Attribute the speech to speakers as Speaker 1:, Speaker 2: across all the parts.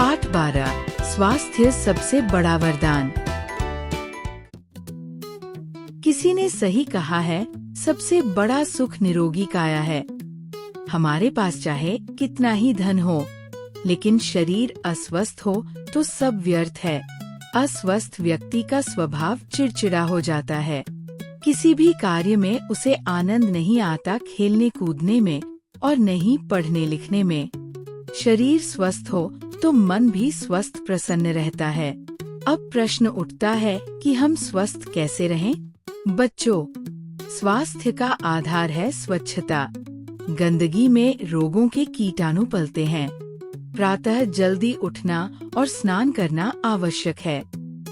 Speaker 1: पाठ 12 स्वास्थ्य सबसे बड़ा वरदान। किसी ने सही कहा है, सबसे बड़ा सुख निरोगी काया है। हमारे पास चाहे कितना ही धन हो, लेकिन शरीर अस्वस्थ हो तो सब व्यर्थ है। अस्वस्थ व्यक्ति का स्वभाव चिड़चिड़ा हो जाता है। किसी भी कार्य में उसे आनंद नहीं आता, खेलने कूदने में और नहीं पढ़ने लिखने में। शरीर स्वस्थ हो तो मन भी स्वस्थ प्रसन्न रहता है। अब प्रश्न उठता है कि हम स्वस्थ कैसे रहें? बच्चों, स्वास्थ्य का आधार है स्वच्छता। गंदगी में रोगों के कीटाणु पलते हैं। प्रातः जल्दी उठना और स्नान करना आवश्यक है।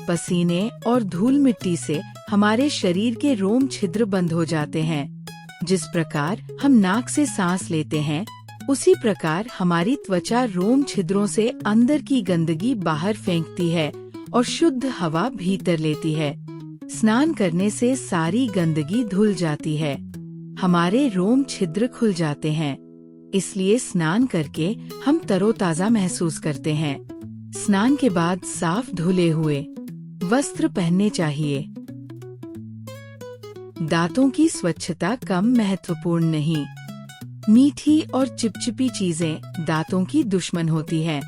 Speaker 1: पसीने और धूल मिट्टी से हमारे शरीर के रोम छिद्र बंद हो जाते हैं। जिस प्रकार हम नाक से सांस लेते हैं, उसी प्रकार हमारी त्वचा रोम छिद्रों से अंदर की गंदगी बाहर फेंकती है और शुद्ध हवा भीतर लेती है। स्नान करने से सारी गंदगी धुल जाती है। हमारे रोम छिद्र खुल जाते हैं, इसलिए स्नान करके हम तरोताजा महसूस करते हैं। स्नान के बाद साफ धुले हुए वस्त्र पहनने चाहिए। दांतों की स्वच्छता कम महत्वपूर्ण नहीं। मीठी और चिपचिपी चीजें दांतों की दुश्मन होती हैं।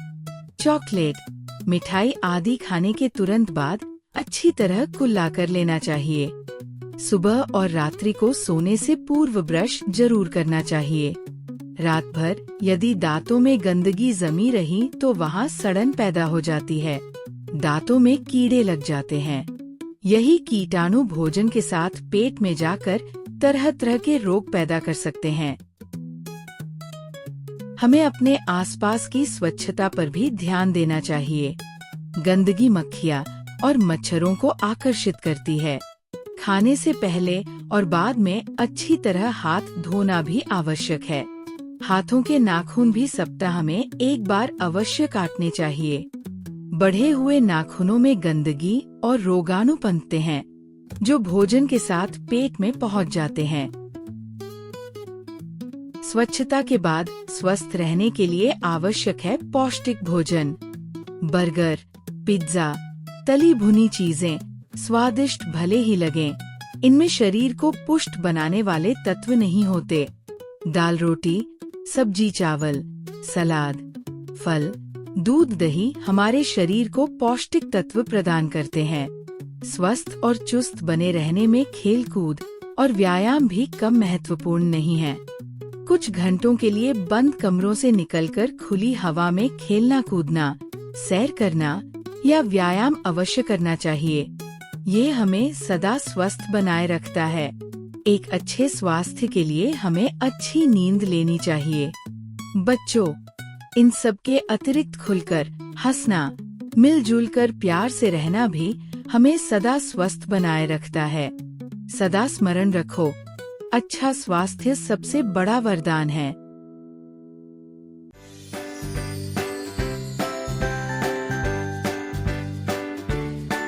Speaker 1: चॉकलेट, मिठाई आदि खाने के तुरंत बाद अच्छी तरह कुल्ला कर लेना चाहिए। सुबह और रात्रि को सोने से पूर्व ब्रश जरूर करना चाहिए। रात भर यदि दांतों में गंदगी जमी रही तो वहाँ सड़न पैदा हो जाती है। दांतों में कीड़े लग जाते हैं। यही कीटाणु भोजन के साथ पेट में जाकर तरह तरह के रोग पैदा कर सकते हैं। हमें अपने आसपास की स्वच्छता पर भी ध्यान देना चाहिए। गंदगी मक्खियाँ और मच्छरों को आकर्षित करती है। खाने से पहले और बाद में अच्छी तरह हाथ धोना भी आवश्यक है। हाथों के नाखून भी सप्ताह में एक बार अवश्य काटने चाहिए। बढ़े हुए नाखूनों में गंदगी और रोगाणु पनपते हैं, जो भोजन के साथ पेट में पहुंच जाते हैं। स्वच्छता के बाद स्वस्थ रहने के लिए आवश्यक है पौष्टिक भोजन। बर्गर, पिज्जा, तली भुनी चीजें स्वादिष्ट भले ही लगें, इनमें शरीर को पुष्ट बनाने वाले तत्व नहीं होते। दाल रोटी, सब्जी चावल, सलाद, फल, दूध दही हमारे शरीर को पौष्टिक तत्व प्रदान करते हैं। स्वस्थ और चुस्त बने रहने में खेल कूद और व्यायाम भी कम महत्वपूर्ण नहीं है। कुछ घंटों के लिए बंद कमरों से निकलकर खुली हवा में खेलना कूदना, सैर करना या व्यायाम अवश्य करना चाहिए। ये हमें सदा स्वस्थ बनाए रखता है। एक अच्छे स्वास्थ्य के लिए हमें अच्छी नींद लेनी चाहिए। बच्चों, इन सब के अतिरिक्त खुलकर हंसना, मिलजुल कर प्यार से रहना भी हमें सदा स्वस्थ बनाए रखता है। सदा स्मरण रखो, अच्छा स्वास्थ्य सबसे बड़ा वरदान है।